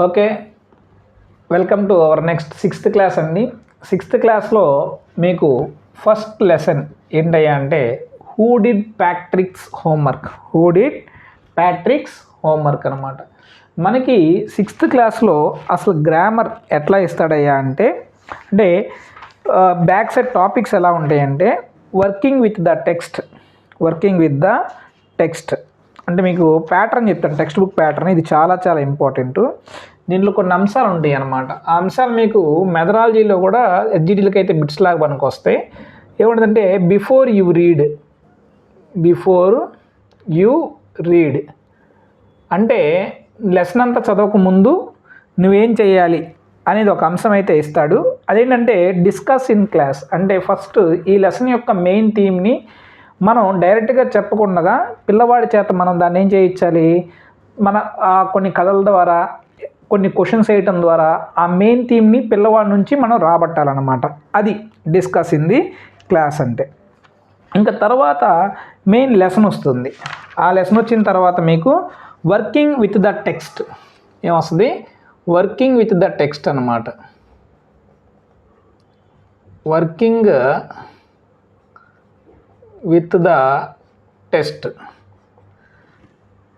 Okay, welcome to our next 6th class అండి. 6th క్లాస్లో మీకు ఫస్ట్ లెసన్ ఏంటయ్యా అంటే హూ డిడ్ ప్యాట్రిక్స్ హోంవర్క్ అనమాట. మనకి 6th క్లాస్లో అసలు గ్రామర్ ఎట్లా ఇస్తాడయ్యా అంటే బ్యాక్ సైడ్ టాపిక్స్ ఎలా ఉంటాయంటే వర్కింగ్ విత్ ద టెక్స్ట్ అంటే మీకు ప్యాటర్న్ చెప్తాను, టెక్స్ట్ బుక్ ప్యాటర్న్. ఇది చాలా చాలా ఇంపార్టెంట్. దీంట్లో కొన్ని అంశాలు ఉంటాయి అన్నమాట. ఆ అంశాలు మీకు మెథడాలజీలో కూడా ఎస్జిటీలకి అయితే బిట్స్ లాగా పనికి వస్తాయి. ఏముంటుందంటే బిఫోర్ యూ రీడ్ అంటే లెసన్ అంతా చదవక ముందు నువ్వేం చేయాలి అనేది ఒక అంశం అయితే ఇస్తాడు. అదేంటంటే డిస్కస్ ఇన్ క్లాస్ అంటే ఫస్ట్ ఈ లెసన్ యొక్క మెయిన్ థీమ్ని మనం డైరెక్ట్గా చెప్పకుండా పిల్లవాడి చేత మనం దాన్ని ఏం చేయించాలి, మన కొన్ని కథల ద్వారా కొన్ని క్వశ్చన్స్ వేయటం ద్వారా ఆ మెయిన్ థీమ్ని పిల్లవాడి నుంచి మనం రాబట్టాలన్నమాట. అది డిస్కస్ ఇన్ ది క్లాస్ అంటే. ఇంకా తర్వాత మెయిన్ లెసన్ వస్తుంది. ఆ లెసన్ వచ్చిన తర్వాత మీకు వర్కింగ్ విత్ ద టెక్స్ట్ ఏమొస్తుంది, వర్కింగ్ విత్ ద టెక్స్ట్ అన్నమాట. వర్కింగ్ విత్ ద టెక్స్ట్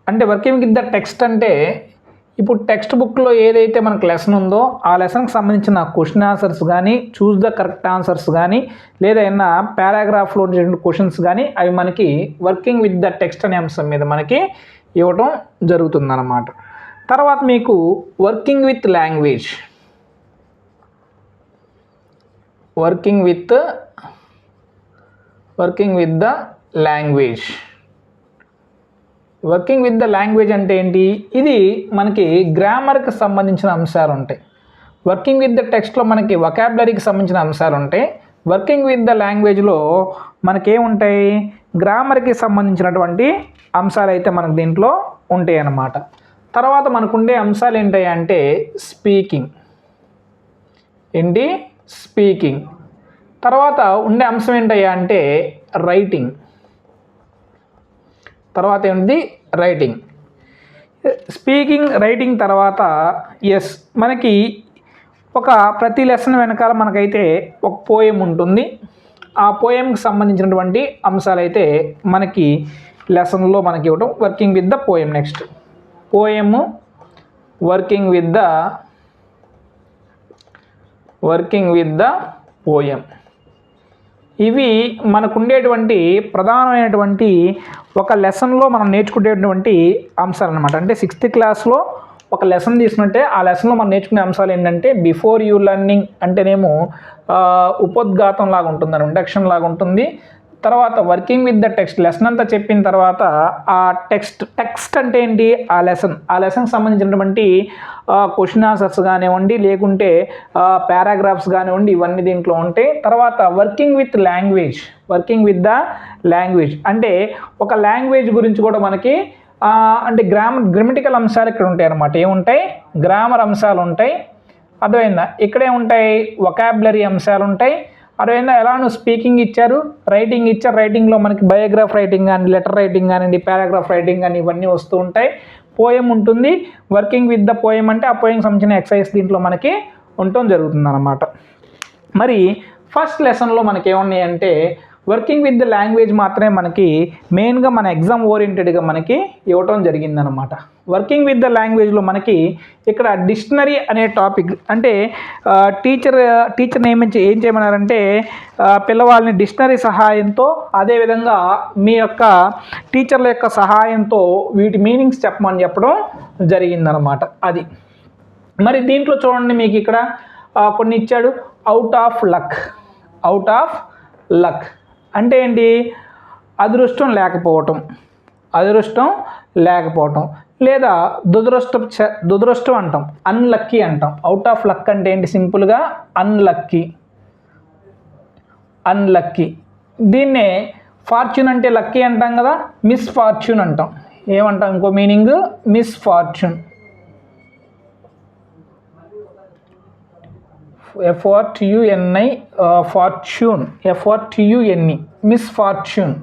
అంటే వర్కింగ్ విత్ ద టెక్స్ట్ అంటే ఇప్పుడు టెక్స్ట్ బుక్లో ఏదైతే మనకు లెసన్ ఉందో ఆ లెసన్కి సంబంధించిన క్వశ్చన్ ఆన్సర్స్ కానీ, చూస్ ద కరెక్ట్ ఆన్సర్స్ కానీ, లేదా ఏదైనా పారాగ్రాఫ్లో ఉండేటువంటి క్వశ్చన్స్ కానీ అవి మనకి వర్కింగ్ విత్ ద టెక్స్ట్ అనే అంశం మీద మనకి ఇవ్వటం జరుగుతుందన్నమాట. తర్వాత మీకు working with language, working with the language అంటే ఏంటి, ఇది మనకి గ్రామర్కి సంబంధించిన అంశాలు ఉంటాయి. వర్కింగ్ విత్ ద టెక్స్ట్లో మనకి వొకాబులరీకి సంబంధించిన అంశాలు ఉంటాయి. వర్కింగ్ విత్ ద లాంగ్వేజ్లో మనకేముంటాయి, గ్రామర్కి సంబంధించినటువంటి అంశాలు అయితే మనకు దీంట్లో ఉంటాయి అన్నమాట. తర్వాత మనకు ఉండే అంశాలు ఏంటి అంటే స్పీకింగ్. తర్వాత ఉండే అంశం ఏంటయ్యా అంటే రైటింగ్. తర్వాత ఏంటి రైటింగ్, స్పీకింగ్, రైటింగ్. తర్వాత మనకి ప్రతి లెసన్ వెనకాల మనకైతే ఒక పోయం ఉంటుంది. ఆ పోయంకి సంబంధించినటువంటి అంశాలు అయితే మనకి లెసన్లో మనకి ఇవ్వడం. Working with the poem, next పోయము, working with the poem. ఇవి మనకు ఉండేటువంటి ప్రధానమైనటువంటి ఒక లెసన్లో మనం నేర్చుకునేటువంటి అంశాలు అన్నమాట. అంటే 6th క్లాస్లో ఒక లెసన్ తీసుకుంటే ఆ లెసన్లో మనం నేర్చుకునే అంశాలు ఏంటంటే బిఫోర్ యూ లెర్నింగ్ అంటేనేమో ఉపోద్ఘాతం లాగా ఉంటుంది, ఇండక్షన్ లాగా ఉంటుంది. తర్వాత working with the text, lesson అంతా చెప్పిన తర్వాత ఆ టెక్స్ట్ అంటే ఏంటి, ఆ లెసన్కి సంబంధించినటువంటి క్వశ్చన్ ఆన్సర్స్ కానివ్వండి, లేకుంటే పారాగ్రాఫ్స్ కానివ్వండి, ఇవన్నీ దీంట్లో ఉంటాయి. తర్వాత వర్కింగ్ విత్ ద లాంగ్వేజ్ అంటే ఒక లాంగ్వేజ్ గురించి కూడా మనకి అంటే గ్రామటికల్ అంశాలు ఇక్కడ ఉంటాయి అన్నమాట. ఏముంటాయి, గ్రామర్ అంశాలు ఉంటాయి. అర్థమైందా, ఇక్కడే ఉంటాయి వొకాబులరీ అంశాలు ఉంటాయి. అదేవిధంగా ఎలా స్పీకింగ్ ఇచ్చారు, రైటింగ్లో మనకి బయోగ్రాఫ్ రైటింగ్ కానీ, లెటర్ రైటింగ్ కానివ్వండి, పారాగ్రాఫ్ రైటింగ్ కానీ ఇవన్నీ వస్తూ ఉంటాయి. పోయం ఉంటుంది. వర్కింగ్ విత్ ద పోయం అంటే ఆ పోయంకి సంబంధించిన ఎక్సర్సైజ్ దీంట్లో మనకి ఉండటం జరుగుతుంది అన్నమాట. మరి ఫస్ట్ లెసన్లో మనకి ఏమున్నాయంటే వర్కింగ్ విత్ ద లాంగ్వేజ్ మాత్రమే మనకి మెయిన్గా మన ఎగ్జామ్ ఓరియంటెడ్గా మనకి ఇవ్వటం జరిగిందనమాట. వర్కింగ్ విత్ ద లాంగ్వేజ్లో మనకి ఇక్కడ డిక్షనరీ అనే టాపిక్ అంటే టీచర్ ఏం చేయమన్నారంటే పిల్లవాళ్ళని డిక్షనరీ సహాయంతో, అదేవిధంగా మీ యొక్క టీచర్ల యొక్క సహాయంతో వీటి మీనింగ్స్ చెప్పడం జరిగిందనమాట. అది మరి దీంట్లో చూడండి, మీకు ఇక్కడ కొన్ని ఇచ్చాడు. అవుట్ ఆఫ్ లక్ అంటే ఏంటి, అదృష్టం లేకపోవటం లేదా దురదృష్టం అంటాం, అన్లక్కీ అంటాం. అవుట్ ఆఫ్ లక్ అంటే ఏంటి, సింపుల్గా అన్లక్కీ. దీన్నే ఫార్చ్యూన్ అంటే లక్కీ అంటాం కదా, మిస్ఫార్చ్యూన్ అంటాం. ఏమంటాం ఇంకో మీనింగ్, మిస్ఫార్చ్యూన్. Fortune, misfortune.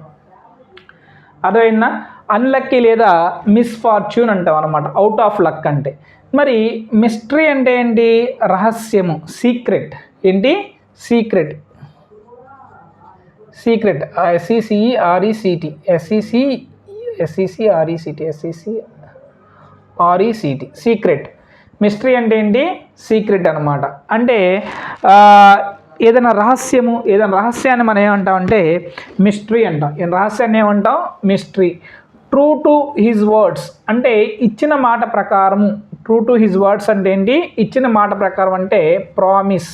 అర్థమైందా. అన్లక్కీ లేదా మిస్ఫార్చ్యూన్ అంటాం అనమాట, అవుట్ ఆఫ్ లక్ అంటే. మరి మిస్టరీ అంటే ఏంటి? రహస్యము, సీక్రెట్. ఏంటి? సీక్రెట్. Secret, ఎస్ఈసిఈఆర్ఈసిటి, ఎస్ఈసిఆర్ఈసిటి, secret. మిస్టరీ అంటే ఏంటి? సీక్రెట్ అనమాట. అంటే ఏదైనా రహస్యము, ఏదైనా రహస్యాన్ని మనం ఏమంటామంటే మిస్టరీ అంటాం. రహస్యాన్ని ఏమంటాం? Mystery. True to his words అంటే ఇచ్చిన మాట ప్రకారము. ట్రూ టు హిజ్ వర్డ్స్ అంటే ఏంటి? ఇచ్చిన మాట ప్రకారం అంటే ప్రామిస్.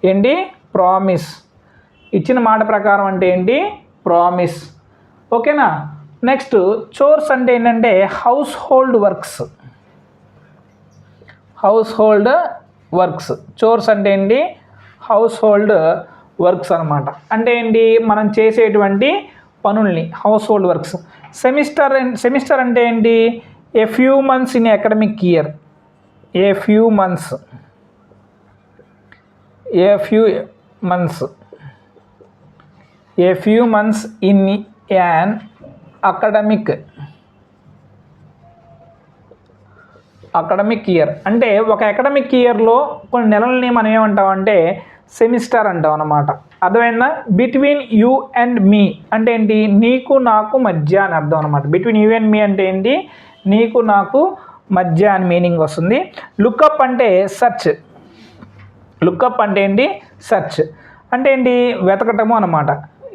ఏంటి? ప్రామిస్. ఇచ్చిన మాట ప్రకారం అంటే ఏంటి? ప్రామిస్. ఓకేనా? నెక్స్ట్ చోర్స్ అంటే ఏంటంటే house hold works. House hold works. Chores అంటే ఏంటి? హౌస్ హోల్డ్ వర్క్స్ అనమాట. అంటే ఏంటి? మనం చేసేటువంటి పనుల్ని హౌస్ హోల్డ్ వర్క్స్. సెమిస్టర్ అంటే ఏంటి? A few months in academic year. A few months in an academic year. అంటే ఒక అకాడమిక్ ఇయర్లో కొన్ని నెలల్ని మనం ఏమంటామంటే సెమిస్టర్ అంటాం అన్నమాట. అర్థమైందా? బిట్వీన్ యూ అండ్ మీ అంటే ఏంటి? నీకు నాకు మధ్య అని అర్థం అనమాట. బిట్వీన్ యూ అండ్ మీ అంటే ఏంటి? నీకు నాకు మధ్య అని మీనింగ్ వస్తుంది. లుక్అప్ అంటే సెర్చ్. లుక్అప్ అంటే ఏంటి? సెర్చ్. అంటే ఏంటి? వెతకటము అనమాట.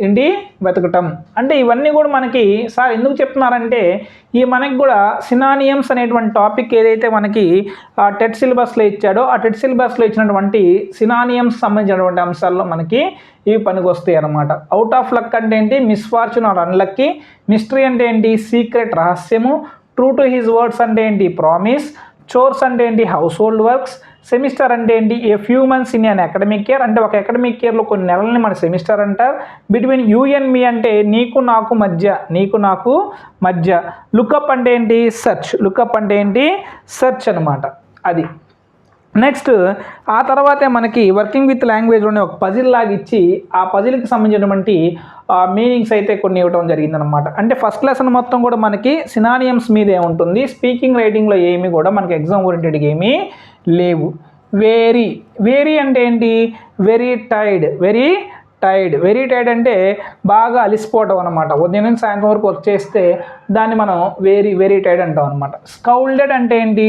ఏంటి? వెతకటం. అంటే ఇవన్నీ కూడా మనకి సార్ ఎందుకు చెప్తున్నారంటే ఈ మనకి కూడా సినానియమ్స్ అనేటువంటి టాపిక్ ఏదైతే మనకి టెట్ సిలబస్లో ఇచ్చాడో ఆ టెట్ సిలబస్లో ఇచ్చినటువంటి సినానియమ్స్ సంబంధించినటువంటి అంశాల్లో మనకి ఇవి పనికి వస్తాయి అనమాట. అవుట్ ఆఫ్ లక్ అంటే ఏంటి? Misfortune are unlucky. మిస్టరీ అంటే ఏంటి? సీక్రెట్, రహస్యము. ట్రూ టు హిజ్ వర్డ్స్ అంటే ఏంటి? ప్రామిస్. చోర్స్ అంటే ఏంటి? House hold works. సెమిస్టర్ అంటే ఏంటి? A few months in an academic year అంటే ఒక అకాడమిక్ ఇయర్లో కొన్ని నెలల్ని మన సెమిస్టర్ అంటారు. బిట్వీన్ యూ అండ్ మీ అంటే నీకు నాకు మధ్య. లుక్అప్ అంటే ఏంటి? సెర్చ్. లుక్అప్ అంటే ఏంటి? సెర్చ్ అనమాట. అది. నెక్స్ట్ ఆ తర్వాతే మనకి వర్కింగ్ విత్ లాంగ్వేజ్లోనే ఒక పజిల్ లాగా ఇచ్చి ఆ పజిల్కి సంబంధించినటువంటి మీనింగ్స్ అయితే కొన్ని ఇవ్వడం జరిగిందనమాట. అంటే ఫస్ట్ లెసన్ మొత్తం కూడా మనకి సినానియమ్స్ మీదే ఉంటుంది. స్పీకింగ్ రైటింగ్లో ఏమి కూడా మనకి ఎగ్జామ్ ఓరియంటెడ్గా ఏమీ లేవు. వేరీ అంటే ఏంటి? వెరీ టైర్డ్ అంటే బాగా అలిసిపోవటం అనమాట. ఉదయం నుంచి సాయంత్రం వరకు వర్క్ చేస్తే దాన్ని మనం వెరీ టైర్డ్ అంటాం అనమాట. స్కౌల్డెడ్ అంటే ఏంటి?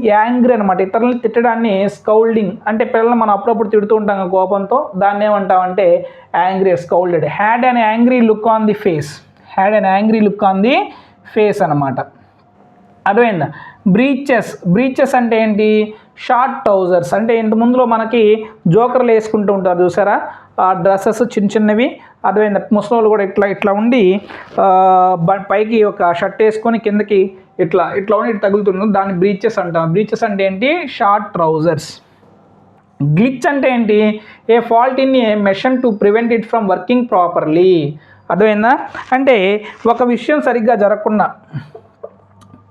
యాంగ్రీ అనమాట. ఇతరులని తిట్టడాన్ని స్కౌల్డింగ్ అంటే పిల్లల్ని మనం అప్పుడప్పుడు తిడుతూ ఉంటాం కోపంతో, దాన్ని ఏమంటామంటే angry, scowled. Had an angry look on the face అనమాట. అర్థమైందా? బ్రీచెస్ అంటే ఏంటి? Short trousers. అంటే ఇంత ముందులో మనకి జోకర్లు వేసుకుంటూ ఉంటారు చూసారా, ఆ డ్రెస్సెస్ చిన్నవి. అర్థమైందా? ముసలోళ్ళు కూడా ఇట్లా ఉండి పైకి ఒక షర్ట్ వేసుకొని కిందకి ఇట్లా ఉండి తగులుతున్నారు, దాన్ని బ్రీచెస్ అంటాం. బ్రీచెస్ అంటే ఏంటి? Short trousers. గ్లిచ్ అంటే ఏంటి? A fault in a machine to prevent it from working properly. అర్థమైందా? అంటే ఒక విషయం సరిగ్గా జరగకుండా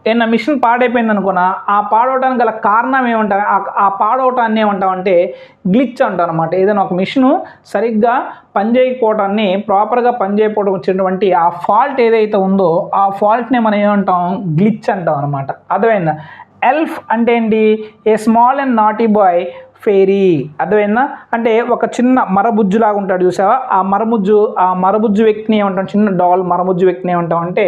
ఏమన్నా మిషన్ పాడైపోయింది అనుకున్నా, ఆ పాడవడానికి గల కారణం ఏమంటాం? ఆ పాడవటాన్ని ఏమంటామంటే గ్లిచ్ అంటాం అనమాట. ఏదైనా ఒక మిషను సరిగ్గా పనిచేయకపోవటాన్ని, ప్రాపర్గా పనిచేయకపోవడం వచ్చినటువంటి ఆ ఫాల్ట్ ఏదైతే ఉందో ఆ ఫాల్ట్నే మనం ఏమంటాం? గ్లిచ్ అంటాం అనమాట. అర్థమైందా? ఎల్ఫ్ అంటే ఏంటి? A small and naughty boy fairy. అర్థమైందా? అంటే ఒక చిన్న మరబుజ్జు లాగా ఉంటాడు చూసావా, ఆ మరబుజ్జు వ్యక్తిని ఏమంటాం? చిన్న డాల్ మరబుజ్జు వ్యక్తిని ఏమంటాం అంటే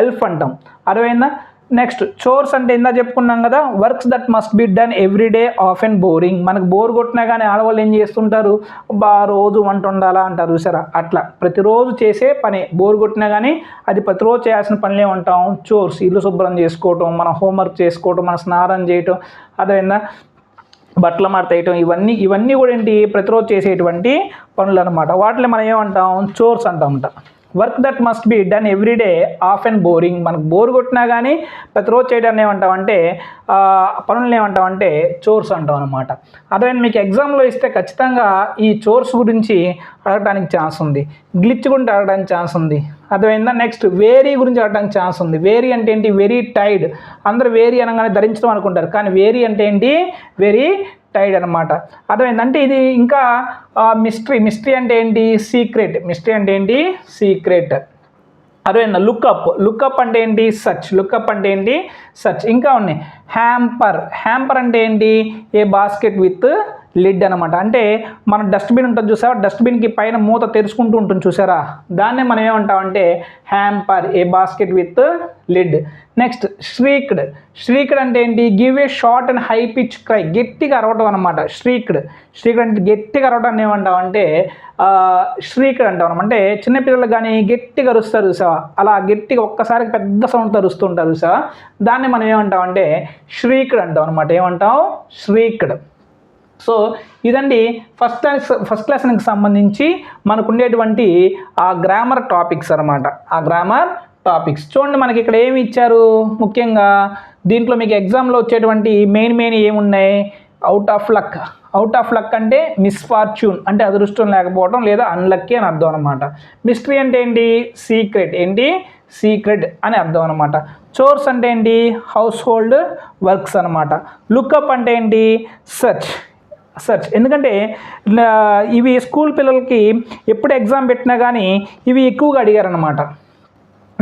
ఎల్ఫ్ అంటాం. అర్థమైందా? నెక్స్ట్ చోర్స్ అంటే ఇందా చెప్పుకున్నాం కదా, works that must be done every day of and boring. మనకు బోర్ కొట్టినా కానీ ఆడవాళ్ళు ఏం చేస్తుంటారు? రోజు వంట ఉండాలా అంటారు చూసారా, అట్లా ప్రతిరోజు చేసే పని. బోర్ కొట్టినా కానీ అది ప్రతిరోజు చేయాల్సిన పనులు ఏమంటాం? చోర్స్. ఇల్లు శుభ్రం చేసుకోవటం, మన హోంవర్క్ చేసుకోవటం, మన స్నానం చేయటం, అదేవిధంగా బట్టలు మడతేయటం, ఇవన్నీ కూడా ఏంటి? ప్రతిరోజు చేసేటువంటి పనులు అనమాట. వాటిని మనం ఏమంటాం? చోర్స్ అంటామంట. Work that must be done everyday of and boring. మనకు బోర్ కొట్టినా కానీ ప్రతిరోజు చేయడాన్ని ఏమంటామంటే పనులను ఏమంటామంటే చోర్స్ అంటాం అనమాట. అదే మీకు ఎగ్జామ్లో ఇస్తే ఖచ్చితంగా ఈ చోర్స్ గురించి అడగడానికి ఛాన్స్ ఉంది, గ్లిచ్ గురించి అడగడానికి ఛాన్స్ ఉంది. అర్థమైందా? నెక్స్ట్ వేరీ గురించి అడగడానికి ఛాన్స్ ఉంది. వేరీ అంటే ఏంటి? Very tired. అందరూ వేరీ అనగానే ధరించడం అనుకుంటారు, కానీ వేరీ అంటే ఏంటి? వెరీ టైడ్ అనమాట. అర్థమైందంటే ఇది ఇంకా మిస్టరీ అంటే ఏంటి? సీక్రెట్. మిస్టరీ అంటే ఏంటి? సీక్రెట్. అర్థమైందా? లుక్అప్ అంటే ఏంటి? లుక్అప్ అంటే ఏంటి? ఇంకా ఉన్నాయి. హ్యాంపర్ అంటే ఏంటి? ఏ బాస్కెట్ విత్ లిడ్ అనమాట. అంటే మన డస్ట్బిన్ ఉంటుంది చూసారా, డస్ట్బిన్కి పైన మూత తెరుచుకుంటూ ఉంటుంది చూసారా, దాన్నే మనం ఏమంటామంటే hamper, a basket with lid. Next shrieked అంటే ఏంటి? Give a short and high pitch cry, గట్టిగా అరవటం అనమాట. ష్రీక్డ్ అంటే గట్టిగా అరవటాన్ని ఏమంటామంటే ష్రీక్డ్ అంటాం అనమాట. అంటే చిన్నపిల్లలు కానీ గట్టిగా అరుస్తారు చూసావా, అలా గట్టిగా ఒక్కసారి పెద్ద సౌండ్తో అరుస్తుంటారు చూసావా, దాన్ని మనం ఏమంటామంటే ష్రీక్డ్ అంటాం అనమాట. ఏమంటాం? ష్రీక్డ్. సో ఇదండి ఫస్ట్ లెసన్కి సంబంధించి మనకు ఉండేటువంటి ఆ గ్రామర్ టాపిక్స్ అనమాట. ఆ గ్రామర్ టాపిక్స్ చూడండి, మనకి ఇక్కడ ఏమి ఇచ్చారు ముఖ్యంగా దీంట్లో మీకు ఎగ్జామ్లో వచ్చేటువంటి మెయిన్ ఏమున్నాయి? అవుట్ ఆఫ్ లక్ అంటే మిస్ఫార్చ్యూన్, అంటే అదృష్టం లేకపోవడం లేదా అన్లక్కీ అని అర్థం అనమాట. మిస్టరీ అంటే ఏంటి? సీక్రెట్ అని అర్థం అనమాట. చోర్స్ అంటే ఏంటి? హౌస్ హోల్డ్ వర్క్స్ అనమాట. లుక్అప్ అంటే ఏంటి? సెర్చ్. ఎందుకంటే ఇవి స్కూల్ పిల్లలకి ఎప్పుడు ఎగ్జామ్ పెట్టినా కానీ ఇవి ఎక్కువగా అడిగారనమాట.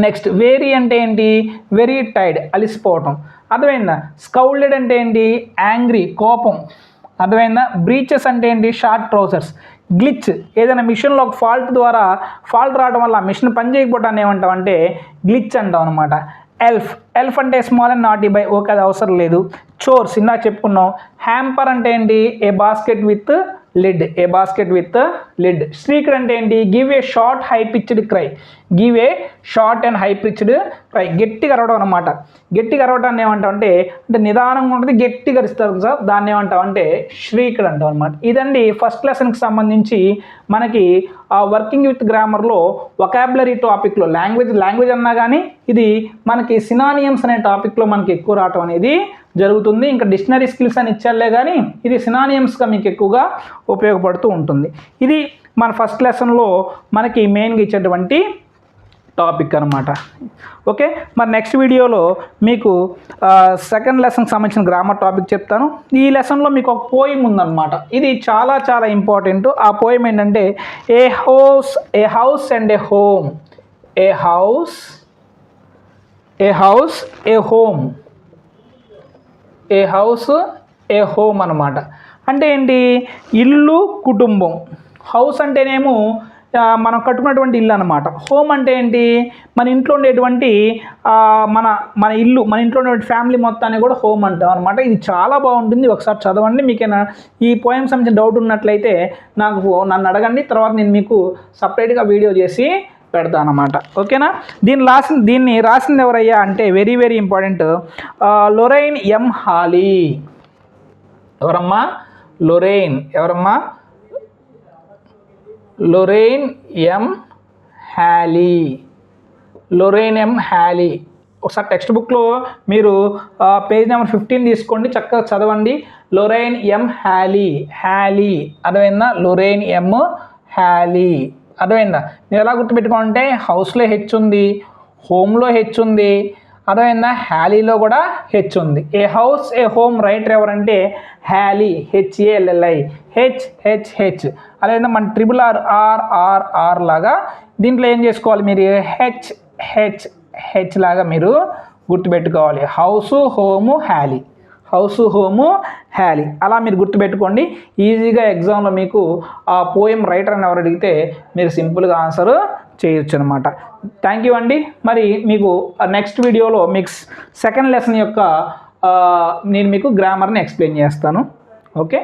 నెక్స్ట్ వేరీ అంటే ఏంటి? వెరీ టైర్డ్, అలిసిపోవటం. అర్థమైందా? స్కౌల్డెడ్ అంటే ఏంటి? యాంగ్రీ, కోపం. అర్థమైందా? బ్రీచెస్ అంటే ఏంటి? Short trousers. గ్లిచ్, ఏదైనా మిషన్లో ఒక ఫాల్ట్ రావడం వల్ల మిషన్ పని చేయకపోవటాన్ని ఏమంటామంటే గ్లిచ్ అంటాం అనమాట. ఎల్ఫ్ అంటే small and naughty by, okay అది అవసరం లేదు. చోర్స్ ఇందాక చెప్పుకున్నాం. హ్యాంపర్ అంటే ఏంటి? ఏ బాస్కెట్ విత్ లిడ్. స్ట్రీక్డ్ అంటే ఏంటి? Give a short high pitched cry. గట్టిగా అరవడం అనమాట. గట్టిగా అరవడాన్ని ఏమంటామంటే అంటే నిదానంగా ఉంటుంది, గట్టిగా అరుస్తారు సార్, దాన్ని ఏమంటామంటే ష్రీక్డ్ అంటాం అనమాట. ఇదండి ఫస్ట్ లెసన్కి సంబంధించి మనకి వర్కింగ్ విత్ గ్రామర్లో వొకాబులరీ టాపిక్లో లాంగ్వేజ్ అన్నా కానీ ఇది మనకి సినానియమ్స్ అనే టాపిక్లో మనకి ఎక్కువ రావటం అనేది జరుగుతుంది. ఇంకా డిక్షనరీ స్కిల్స్ అని ఇచ్చారులే కానీ ఇది సినానియమ్స్గా మీకు ఎక్కువగా ఉపయోగపడుతూ ఉంటుంది. ఇది మన ఫస్ట్ లెసన్లో మనకి మెయిన్గా ఇచ్చేటువంటి టాపిక్ అనమాట. ఓకే, మరి నెక్స్ట్ వీడియోలో మీకు సెకండ్ లెసన్కి సంబంధించిన గ్రామర్ టాపిక్ చెప్తాను. ఈ లెసన్లో మీకు ఒక పోయిం ఉందన్నమాట. ఇది చాలా చాలా ఇంపార్టెంట్. ఆ పోయిం ఏంటంటే a house and a home. A house a home అనమాట. అంటే ఏంటి? ఇల్లు, కుటుంబం. హౌస్ అంటేనేమో మనం కట్టుకున్నటువంటి ఇల్లు అనమాట. హోమ్ అంటే ఏంటి? మన ఇంట్లో ఉండేటువంటి మన ఇల్లు, మన ఇంట్లో ఉండేటువంటి ఫ్యామిలీ మొత్తాన్ని కూడా హోమ్ అంటాం అనమాట. ఇది చాలా బాగుంటుంది, ఒకసారి చదవండి. మీకైనా ఈ పోయం సంబంధించిన డౌట్ ఉన్నట్లయితే నన్ను అడగండి, తర్వాత నేను మీకు సపరేట్గా వీడియో చేసి పెడతాను అనమాట. ఓకేనా? దీన్ని రాసింది ఎవరయ్యా అంటే very very important, Lorraine M holly. ఎవరమ్మా? Lorraine M Haley. ఒకసారి టెక్స్ట్ బుక్లో మీరు పేజ్ నెంబర్ 15 తీసుకోండి, చక్కగా చదవండి. Lorraine M Haley. అర్థమైందా? Lorraine M Haley. అర్థమైందా? మీరు ఎలా గుర్తుపెట్టుకోవాలంటే హౌస్లో హెచ్ ఉంది, హోమ్లో హెచ్ ఉంది, అర్థమైందా? హ్యాలీలో కూడా హెచ్ ఉంది. ఏ హౌస్ ఏ హోమ్ రైటర్ ఎవరంటే హ్యాలీ, HALLI. హెచ్. అదేవిధంగా మన RRR లాగా దీంట్లో ఏం చేసుకోవాలి మీరు? హెచ్ లాగా మీరు గుర్తుపెట్టుకోవాలి. హౌస్ హోము హ్యాలీ అలా మీరు గుర్తుపెట్టుకోండి. ఈజీగా ఎగ్జామ్లో మీకు ఆ పోయం రైటర్ అని ఎవరు అడిగితే మీరు సింపుల్గా ఆన్సర్ చేయొచ్చు అనమాట. థ్యాంక్ యూ అండి. మరి మీకు నెక్స్ట్ వీడియోలో మీకు సెకండ్ లెసన్ యొక్క నేను మీకు గ్రామర్ని ఎక్స్ప్లెయిన్ చేస్తాను. ఓకే.